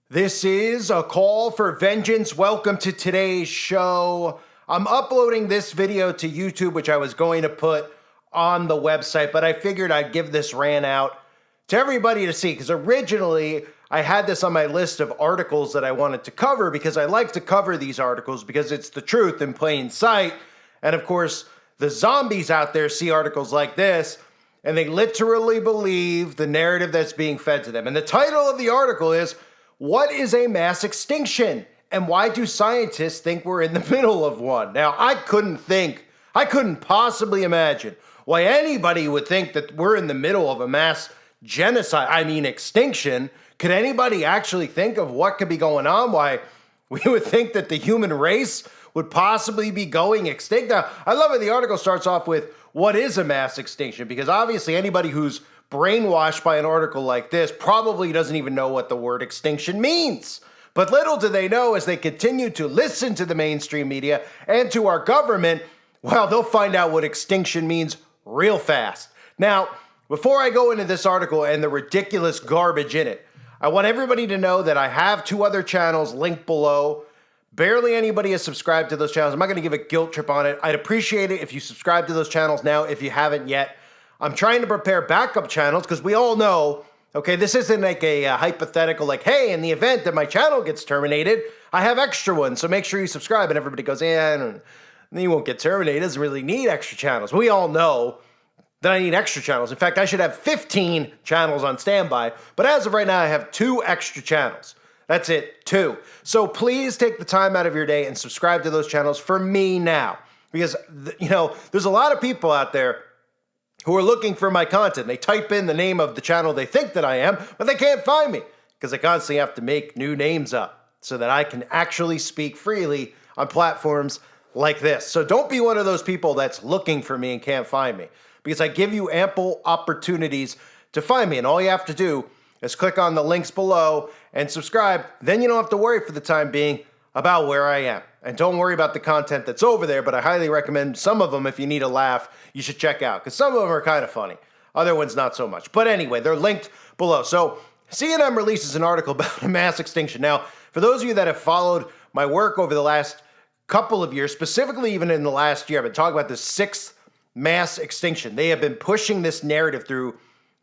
This is a call for vengeance. Welcome to today's show. I'm uploading this video to YouTube, which I was going to put on the website, but I figured I'd give this rant out to everybody to see, because originally I had this on my list of articles that I wanted to cover because I like to cover these articles because it's the truth in plain sight. And of course, the zombies out there see articles like this and they literally believe the narrative that's being fed to them. And the title of the article is, "What is a mass extinction? And why do scientists think we're in the middle of one?" Now, I couldn't possibly imagine why anybody would think that we're in the middle of a mass extinction. Could anybody actually think of what could be going on? Why we would think that the human race would possibly be going extinct? Now, I love it. The article starts off with, "What is a mass extinction?" Because obviously anybody who's brainwashed by an article like this probably doesn't even know what the word extinction means. But little do they know, as they continue to listen to the mainstream media and to our government, well, they'll find out what extinction means real fast. Now, before I go into this article and the ridiculous garbage in it, I want everybody to know that I have two other channels linked below. Barely anybody has subscribed to those channels. I'm not going to give a guilt trip on it. I'd appreciate it if you subscribe to those channels now if you haven't yet. I'm trying to prepare backup channels because we all know, okay, this isn't like a hypothetical, like, hey, in the event that my channel gets terminated, I have extra ones, so make sure you subscribe. And everybody goes, yeah, then you won't get terminated. It doesn't really need extra channels. We all know that I need extra channels. In fact, I should have 15 channels on standby, but as of right now, I have 2 extra channels. That's it, 2. So please take the time out of your day and subscribe to those channels for me now, because, there's a lot of people out there who are looking for my content. They type in the name of the channel they think that I am, but they can't find me because I constantly have to make new names up so that I can actually speak freely on platforms like this. So don't be one of those people that's looking for me and can't find me, because I give you ample opportunities to find me. And all you have to do is click on the links below and subscribe. Then you don't have to worry for the time being about where I am. And don't worry about the content that's over there, but I highly recommend some of them, if you need a laugh, you should check out, because some of them are kind of funny. Other ones not so much. But anyway, they're linked below. So CNN releases an article about a mass extinction. Now, for those of you that have followed my work over the last couple of years, specifically even in the last year, I've been talking about the 6th mass extinction. They have been pushing this narrative through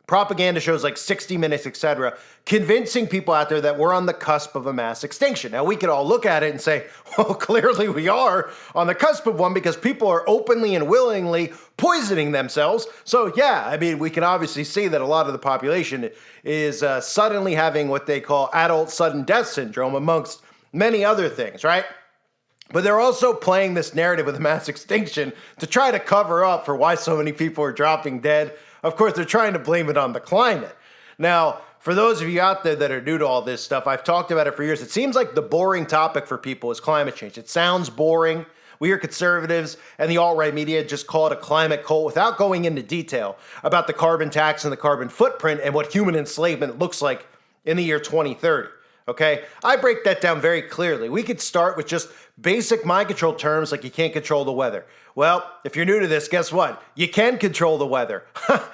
propaganda shows like 60 Minutes, etc., convincing people out there that we're on the cusp of a mass extinction. Now, we could all look at it and say, well, clearly we are on the cusp of one, because people are openly and willingly poisoning themselves. So, yeah, we can obviously see that a lot of the population is suddenly having what they call adult sudden death syndrome, amongst many other things, right? But they're also playing this narrative of the mass extinction to try to cover up for why so many people are dropping dead. Of course, they're trying to blame it on the climate. Now, for those of you out there that are new to all this stuff, I've talked about it for years. It seems like the boring topic for people is climate change. It sounds boring. We hear conservatives and the alt-right media just call it a climate cult without going into detail about the carbon tax and the carbon footprint and what human enslavement looks like in the year 2030. Okay, I break that down very clearly. We could start with just basic mind control terms like you can't control the weather. Well, if you're new to this, guess what? You can control the weather.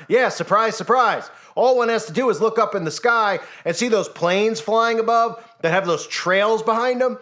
Yeah, surprise, surprise. All one has to do is look up in the sky and see those planes flying above that have those trails behind them.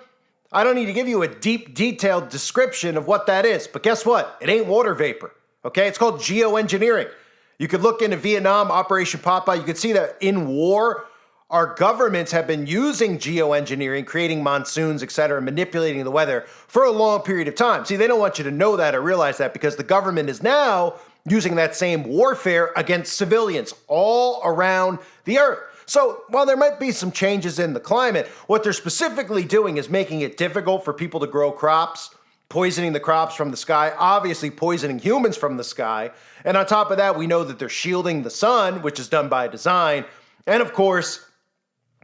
I don't need to give you a deep, detailed description of what that is, but guess what? It ain't water vapor, okay? It's called geoengineering. You could look into Vietnam, Operation Popeye. You could see that in war, our governments have been using geoengineering, creating monsoons, etc., manipulating the weather for a long period of time. See, they don't want you to know that or realize that, because the government is now using that same warfare against civilians all around the earth. So while there might be some changes in the climate, what they're specifically doing is making it difficult for people to grow crops, poisoning the crops from the sky, obviously poisoning humans from the sky. And on top of that, we know that they're shielding the sun, which is done by design. And of course,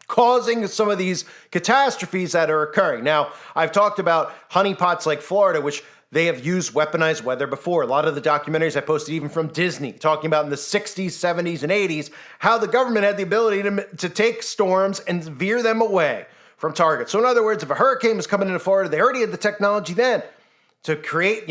causing some of these catastrophes that are occurring. Now, I've talked about honeypots like Florida, which they have used weaponized weather before. A lot of the documentaries I posted, even from Disney, talking about in the 60s, 70s, and 80s, how the government had the ability to take storms and veer them away from targets. So in other words, if a hurricane was coming into Florida, they already had the technology then to create,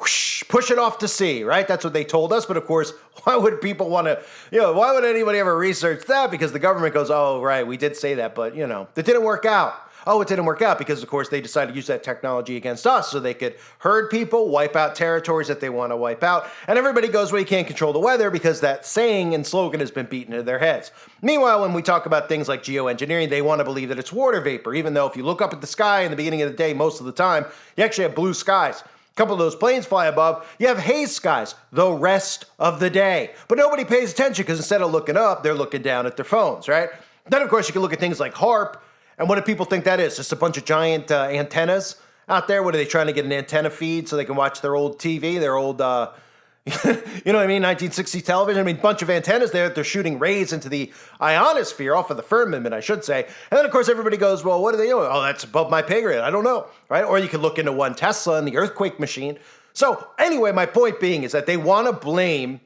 whoosh, push it off to sea, right? That's what they told us. But of course, why would people want to, why would anybody ever research that? Because the government goes, oh, right, we did say that, but, that didn't work out. Oh, it didn't work out because, of course, they decided to use that technology against us so they could herd people, wipe out territories that they want to wipe out. And everybody goes, well, you can't control the weather because that saying and slogan has been beaten into their heads. Meanwhile, when we talk about things like geoengineering, they want to believe that it's water vapor, even though if you look up at the sky in the beginning of the day, most of the time, you actually have blue skies. A couple of those planes fly above, you have haze skies the rest of the day. But nobody pays attention because instead of looking up, they're looking down at their phones, right? Then, of course, you can look at things like HAARP. And what do people think that is? Just a bunch of giant antennas out there? What are they trying to get an antenna feed so they can watch their old TV, their old, you know what I mean, 1960 television? I mean, a bunch of antennas there that they're shooting rays into the ionosphere, off of the firmament, I should say. And then, of course, everybody goes, well, what are they doing? Oh, that's above my pay grade. I don't know, right? Or you can look into one Tesla and the earthquake machine. So anyway, my point being is that they want to blame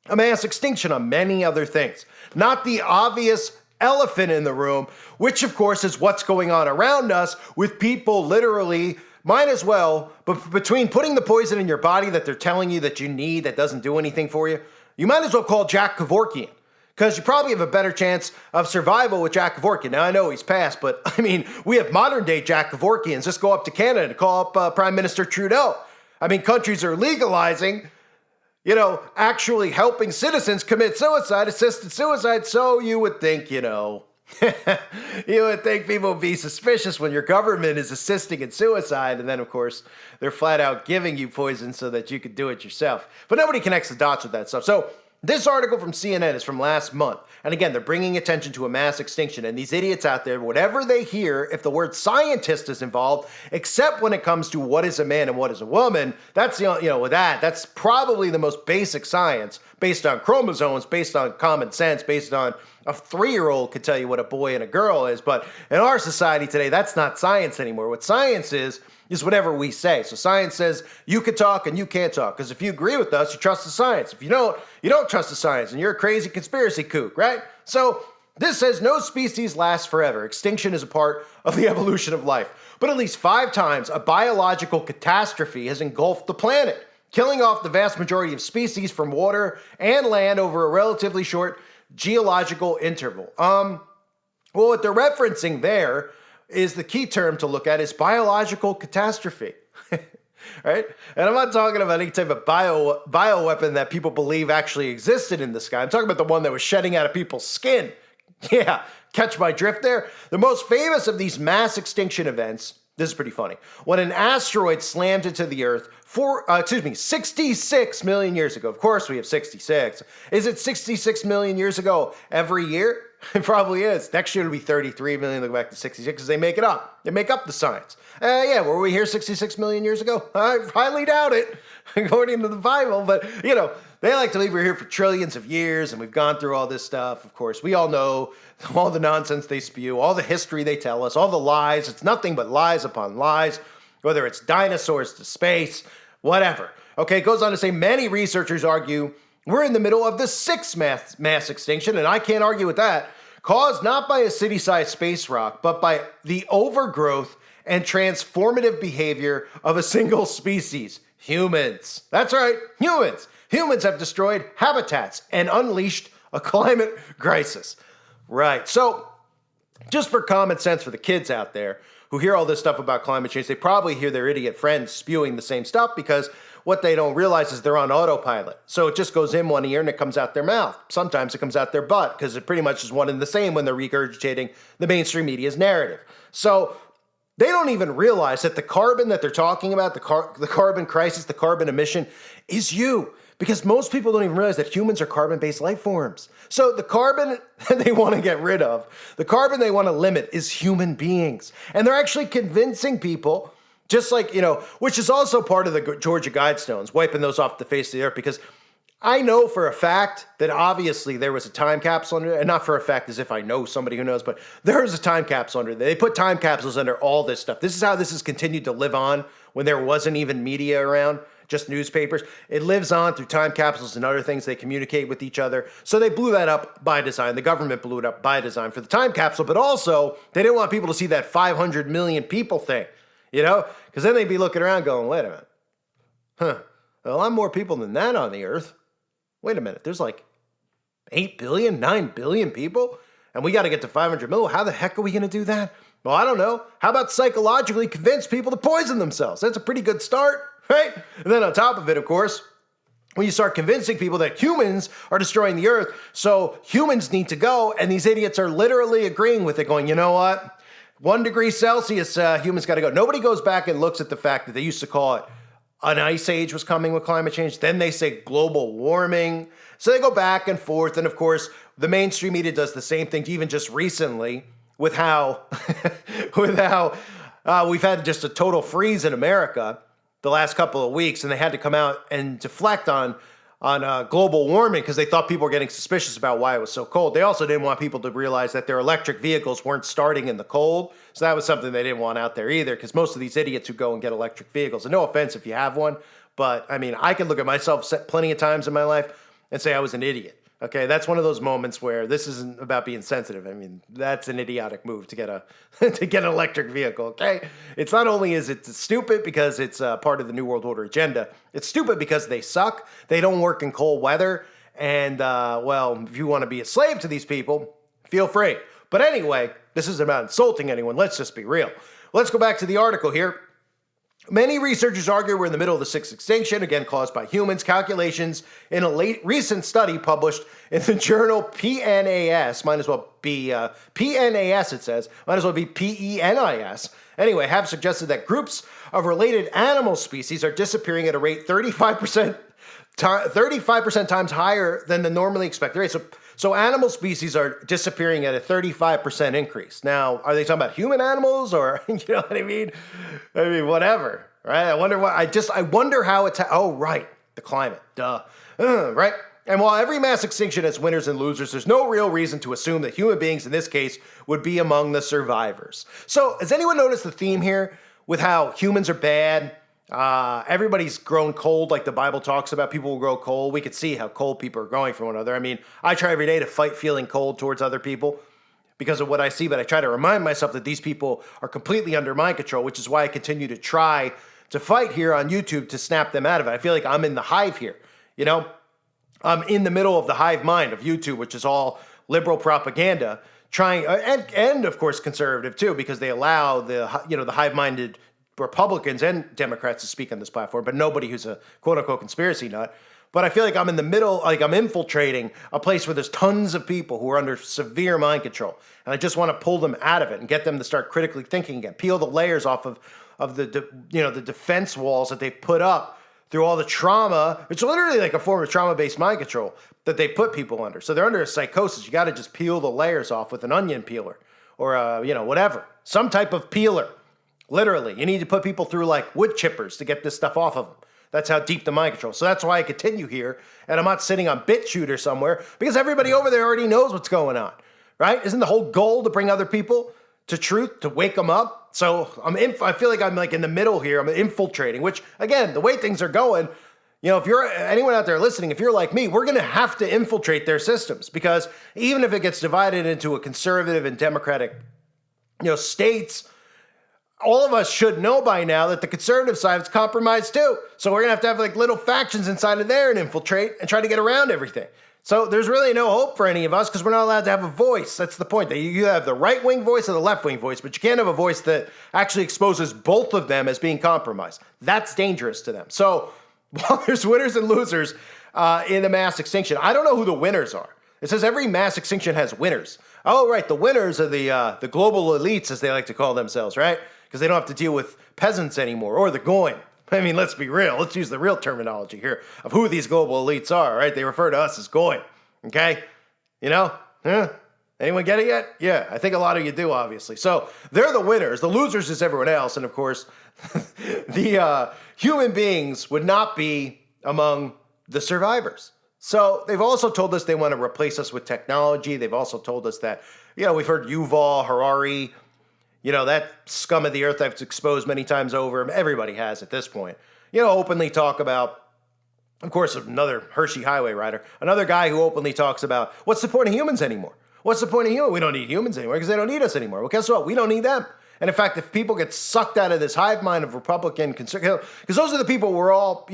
a mass extinction on many other things, not the obvious elephant in the room, which of course is what's going on around us with people literally, might as well, but between putting the poison in your body that they're telling you that you need that doesn't do anything for you, you might as well call Jack Kevorkian, because you probably have a better chance of survival with Jack Kevorkian. Now, I know he's passed, but I mean, we have modern day Jack Kevorkians. Just go up to Canada and call up Prime Minister Trudeau. I mean, countries are legalizing actually helping citizens commit suicide, assisted suicide. So you would think, you would think people would be suspicious when your government is assisting in suicide. And then, of course, they're flat out giving you poison so that you could do it yourself. But nobody connects the dots with that stuff. So this article from CNN is from last month. And again, they're bringing attention to a mass extinction. And these idiots out there, whatever they hear, if the word scientist is involved, except when it comes to what is a man and what is a woman, that's, that's probably the most basic science based on chromosomes, based on common sense, based on a 3-year-old could tell you what a boy and a girl is. But in our society today, that's not science anymore. What science is whatever we say. So science says you can talk and you can't talk. Because if you agree with us, you trust the science. If you don't trust the science and you're a crazy conspiracy kook, right? So this says no species lasts forever. Extinction is a part of the evolution of life. But at least 5 times, a biological catastrophe has engulfed the planet, killing off the vast majority of species from water and land over a relatively short geological interval. Well, what they're referencing there is the key term to look at is biological catastrophe, right? And I'm not talking about any type of bioweapon that people believe actually existed in the sky. I'm talking about the one that was shedding out of people's skin. Yeah, catch my drift there? The most famous of these mass extinction events, this is pretty funny, when an asteroid slammed into the Earth 66 million years ago. Of course we have 66. Is it 66 million years ago every year? It probably is. Next year it'll be 33 million. They'll go back to 66 because they make it up. They make up the science. Were we here 66 million years ago? I highly doubt it, according to the Bible. But, they like to believe we're here for trillions of years and we've gone through all this stuff. Of course, we all know all the nonsense they spew, all the history they tell us, all the lies. It's nothing but lies upon lies, whether it's dinosaurs to space, whatever. Okay, it goes on to say many researchers argue we're in the middle of the 6th mass extinction, and I can't argue with that, caused not by a city-sized space rock, but by the overgrowth and transformative behavior of a single species, humans. That's right, humans. Humans have destroyed habitats and unleashed a climate crisis. Right, so just for common sense for the kids out there who hear all this stuff about climate change, they probably hear their idiot friends spewing the same stuff because what they don't realize is they're on autopilot. So it just goes in one ear and it comes out their mouth. Sometimes it comes out their butt because it pretty much is one and the same when they're regurgitating the mainstream media's narrative. So they don't even realize that the carbon that they're talking about, the carbon crisis, the carbon emission, is you. Because most people don't even realize that humans are carbon-based life forms. So the carbon they want to get rid of, the carbon they want to limit is human beings. And they're actually convincing people, just like, which is also part of the Georgia Guidestones, wiping those off the face of the earth, because I know for a fact that obviously there was a time capsule under there, and not for a fact as if I know somebody who knows, but there was a time capsule under there. They put time capsules under all this stuff. This is how this has continued to live on when there wasn't even media around, just newspapers. It lives on through time capsules and other things. They communicate with each other. So they blew that up by design. The government blew it up by design for the time capsule, but also they didn't want people to see that 500 million people thing, because then they'd be looking around going, wait a minute. A lot more people than that on the earth. Wait a minute, there's like 8 billion, 9 billion people, and we got to get to 500 million. How the heck are we going to do that? Well, I don't know. How about psychologically convince people to poison themselves? That's a pretty good start, right? And then on top of it, of course, when you start convincing people that humans are destroying the earth, so humans need to go, and these idiots are literally agreeing with it, going, you know what? 1 degree Celsius, humans got to go. Nobody goes back and looks at the fact that they used to call it an ice age was coming with climate change. Then they say global warming. So they go back and forth. And of course, the mainstream media does the same thing, even just recently with how, we've had just a total freeze in America the last couple of weeks. And they had to come out and deflect on global warming because they thought people were getting suspicious about why it was so cold. They also didn't want people to realize that their electric vehicles weren't starting in the cold. So that was something they didn't want out there either, because most of these idiots who go and get electric vehicles, and no offense if you have one, but I mean, I can look at myself plenty of times in my life and say I was an idiot. Okay, that's one of those moments where this isn't about being sensitive. I mean, that's an idiotic move to get to get an electric vehicle. Okay, it's not only is it stupid because it's part of the New World Order agenda. It's stupid because they suck. They don't work in cold weather, and well, if you want to be a slave to these people, feel free. But anyway, this isn't about insulting anyone. Let's just be real. Let's go back to the article here. Many researchers argue we're in the middle of the sixth extinction, again caused by humans. Calculations in a recent study published in the journal PNAS, might as well be PNAS, it says, might as well be PENIS. Anyway, have suggested that groups of related animal species are disappearing at a rate 35% times higher than the normally expected rate. So animal species are disappearing at a 35% increase. Now, are they talking about human animals, or you know what I mean? I mean, whatever, right? I wonder I wonder how it's, oh, right, the climate, duh, right? And while every mass extinction has winners and losers, there's no real reason to assume that human beings in this case would be among the survivors. So has anyone noticed the theme here with how humans are bad? Everybody's grown cold, like the Bible talks about. People will grow cold. We could see how cold people are growing from one another. I mean, I try every day to fight feeling cold towards other people because of what I see, but I try to remind myself that these people are completely under my control, which is why I continue to try to fight here on YouTube to snap them out of it. I feel like I'm in the hive here, you know? I'm in the middle of the hive mind of YouTube, which is all liberal propaganda, trying, and of course conservative too, because they allow the hive-minded Republicans and Democrats to speak on this platform, but nobody who's a quote-unquote conspiracy nut. But I feel like I'm in the middle, like I'm infiltrating a place where there's tons of people who are under severe mind control. And I just want to pull them out of it and get them to start critically thinking again, peel the layers off of the defense walls that they've put up through all the trauma. It's literally like a form of trauma-based mind control that they put people under. So they're under a psychosis. You got to just peel the layers off with an onion peeler or, whatever, some type of peeler. Literally, you need to put people through like wood chippers to get this stuff off of them. That's how deep the mind control. So that's why I continue here, and I'm not sitting on BitChute or somewhere, because everybody over there already knows what's going on, right? Isn't the whole goal to bring other people to truth, to wake them up? So I feel like I'm like in the middle here. I'm infiltrating, which again, the way things are going, if you're anyone out there listening, if you're like me, we're going to have to infiltrate their systems, because even if it gets divided into a conservative and democratic, states, all of us should know by now that the conservative side is compromised too. So we're going to have like little factions inside of there and infiltrate and try to get around everything. So there's really no hope for any of us because we're not allowed to have a voice. That's the point. You have the right-wing voice or the left-wing voice, but you can't have a voice that actually exposes both of them as being compromised. That's dangerous to them. So while there's winners and losers in the mass extinction, I don't know who the winners are. It says every mass extinction has winners. Oh, right. The winners are the global elites, as they like to call themselves, right? Because they don't have to deal with peasants anymore, or the goyim. I mean, let's be real. Let's use the real terminology here of who these global elites are, right? They refer to us as goyim, okay? Anyone get it yet? Yeah, I think a lot of you do, obviously. So they're the winners. The losers is everyone else. And, of course, the human beings would not be among the survivors. So they've also told us they want to replace us with technology. They've also told us that, we've heard Yuval Harari, that scum of the earth I've exposed many times over. Everybody has at this point. Openly talk about, of course, another Hershey highway rider, another guy who openly talks about what's the point of humans anymore? What's the point of humans? We don't need humans anymore because they don't need us anymore. Well, guess what? We don't need them. And in fact, if people get sucked out of this hive mind of Republican conservative, because those are the people we're all,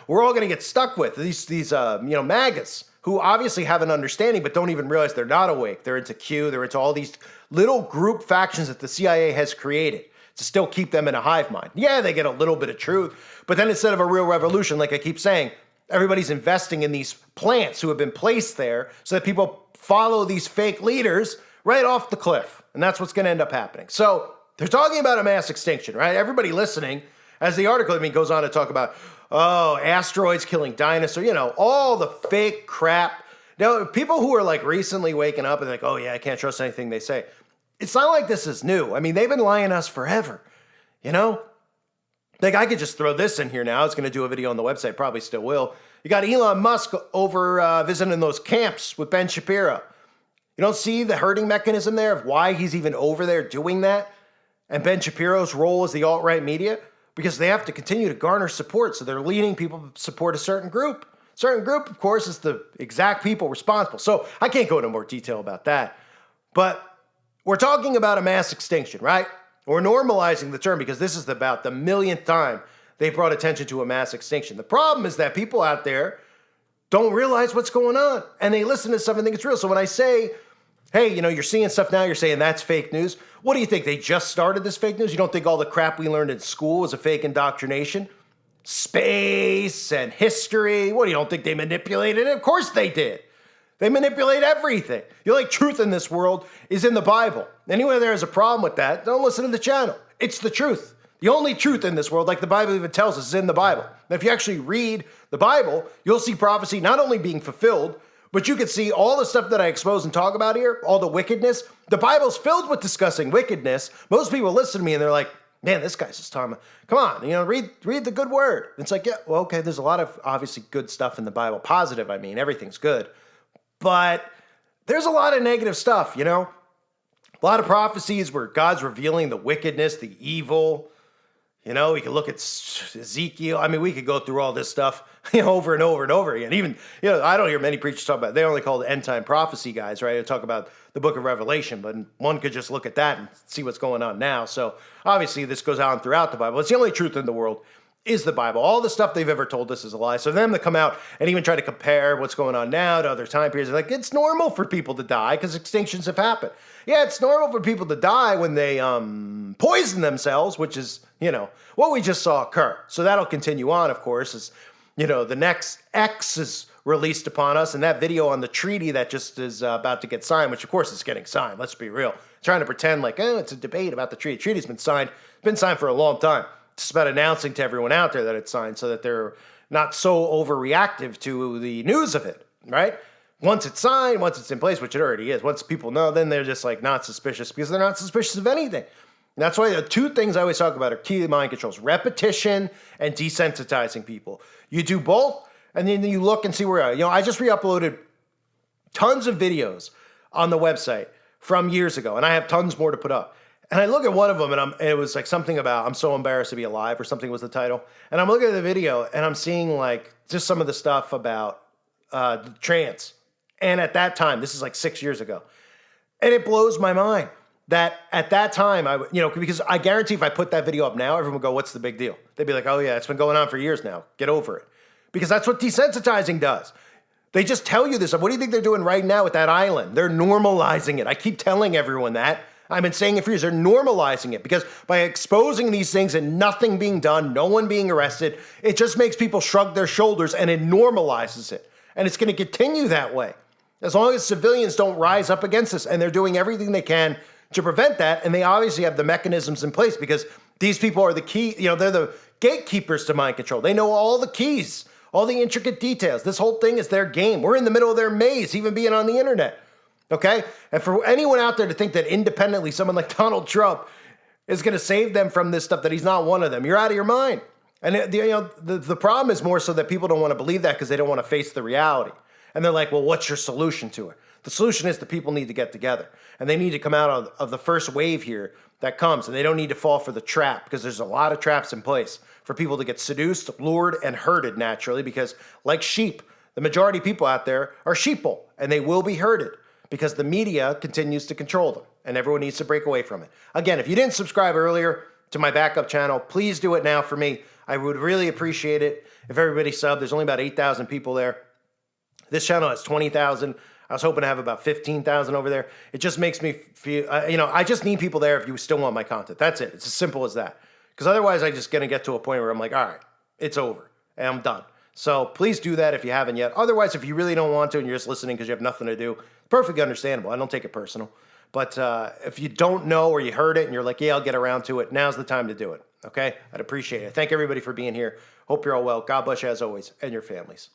we're all going to get stuck with, these MAGAs, who obviously have an understanding but don't even realize they're not awake. They're into Q. They're into all these little group factions that the CIA has created to still keep them in a hive mind. Yeah, they get a little bit of truth, but then instead of a real revolution, like I keep saying, everybody's investing in these plants who have been placed there so that people follow these fake leaders right off the cliff. And that's what's going to end up happening. So they're talking about a mass extinction, right? Everybody listening, as the article goes on to talk about, asteroids killing dinosaurs, all the fake crap. Now, people who are like recently waking up and like, oh yeah, I can't trust anything they say. It's not like this is new. I mean, they've been lying to us forever, Like, I could just throw this in here now. I was going to do a video on the website, probably still will. You got Elon Musk over visiting those camps with Ben Shapiro. You don't see the herding mechanism there of why he's even over there doing that? And Ben Shapiro's role as the alt-right media? Because they have to continue to garner support, so they're leading people to support a certain group. Certain group, of course, is the exact people responsible. So I can't go into more detail about that. But we're talking about a mass extinction, right? We're normalizing the term because this is about the millionth time they brought attention to a mass extinction. The problem is that people out there don't realize what's going on, and they listen to stuff and think it's real. So when I say, hey, you're seeing stuff now, you're saying that's fake news. What do you think? They just started this fake news? You don't think all the crap we learned in school was a fake indoctrination? Space and history. What, you don't think they manipulated it? Of course they did. They manipulate everything. The only truth in this world is in the Bible. Anyone there has a problem with that, don't listen to the channel. It's the truth. The only truth in this world, like the Bible even tells us, is in the Bible. And if you actually read the Bible, you'll see prophecy not only being fulfilled, but you can see all the stuff that I expose and talk about here, all the wickedness. The Bible's filled with discussing wickedness. Most people listen to me and they're like, man, this guy's just talking about, come on, read the good word. It's like, yeah, well, okay, there's a lot of obviously good stuff in the Bible. Positive, everything's good. But there's a lot of negative stuff, A lot of prophecies where God's revealing the wickedness, the evil. We could look at Ezekiel. We could go through all this stuff, over and over and over again. Even, I don't hear many preachers talk about it. They only call it end time prophecy guys, right? They talk about the book of Revelation, but one could just look at that and see what's going on now. So obviously this goes on throughout the Bible. It's the only truth in the world is the Bible. All the stuff they've ever told us is a lie. So them to come out and even try to compare what's going on now to other time periods, like it's normal for people to die because extinctions have happened. Yeah, it's normal for people to die when they poison themselves, which is, what we just saw occur. So that'll continue on, of course, as, the next X is released upon us, and that video on the treaty that just is about to get signed, which of course is getting signed, let's be real. Trying to pretend like, it's a debate about the treaty. The treaty's been signed for a long time. It's about announcing to everyone out there that it's signed so that they're not so overreactive to the news of it, right? Once it's signed, once it's in place, which it already is, once people know, then they're just like not suspicious because they're not suspicious of anything. And that's why the two things I always talk about are key mind controls: repetition and desensitizing people. You do both, and then you look and see where I just re-uploaded tons of videos on the website from years ago, and I have tons more to put up. And I look at one of them, and it was like something about I'm so embarrassed to be alive, or something was the title. And I'm looking at the video, and I'm seeing like just some of the stuff about trans. And at that time, this is like 6 years ago, and it blows my mind that at that time, because I guarantee if I put that video up now, everyone would go, what's the big deal? They'd be like, oh yeah, it's been going on for years now. Get over it. Because that's what desensitizing does. They just tell you this. What do you think they're doing right now with that island? They're normalizing it. I keep telling everyone that. I've been saying it for years. They're normalizing it because by exposing these things and nothing being done, no one being arrested, it just makes people shrug their shoulders and it normalizes it. And it's going to continue that way. As long as civilians don't rise up against this, and they're doing everything they can to prevent that, and they obviously have the mechanisms in place because these people are the key, they're the gatekeepers to mind control. They know all the keys, all the intricate details. This whole thing is their game. We're in the middle of their maze, even being on the internet, okay? And for anyone out there to think that independently someone like Donald Trump is going to save them from this stuff, that he's not one of them, you're out of your mind. And the problem is more so that people don't want to believe that because they don't want to face the reality. And they're like, well, what's your solution to it? The solution is the people need to get together. And they need to come out of the first wave here that comes. And they don't need to fall for the trap, because there's a lot of traps in place for people to get seduced, lured, and herded naturally. Because like sheep, the majority of people out there are sheeple, and they will be herded. because the media continues to control them and everyone needs to break away from it. Again, if you didn't subscribe earlier to my backup channel, please do it now for me. I would really appreciate it if everybody subbed. There's only about 8,000 people there. This channel has 20,000. I was hoping to have about 15,000 over there. It just makes me feel, I just need people there if you still want my content. That's it. It's as simple as that. Because otherwise, I'm just going to get to a point where I'm like, all right, it's over and I'm done. So please do that if you haven't yet. Otherwise, if you really don't want to and you're just listening because you have nothing to do, perfectly understandable. I don't take it personal. But if you don't know or you heard it and you're like, yeah, I'll get around to it, now's the time to do it. Okay? I'd appreciate it. Thank everybody for being here. Hope you're all well. God bless you as always and your families.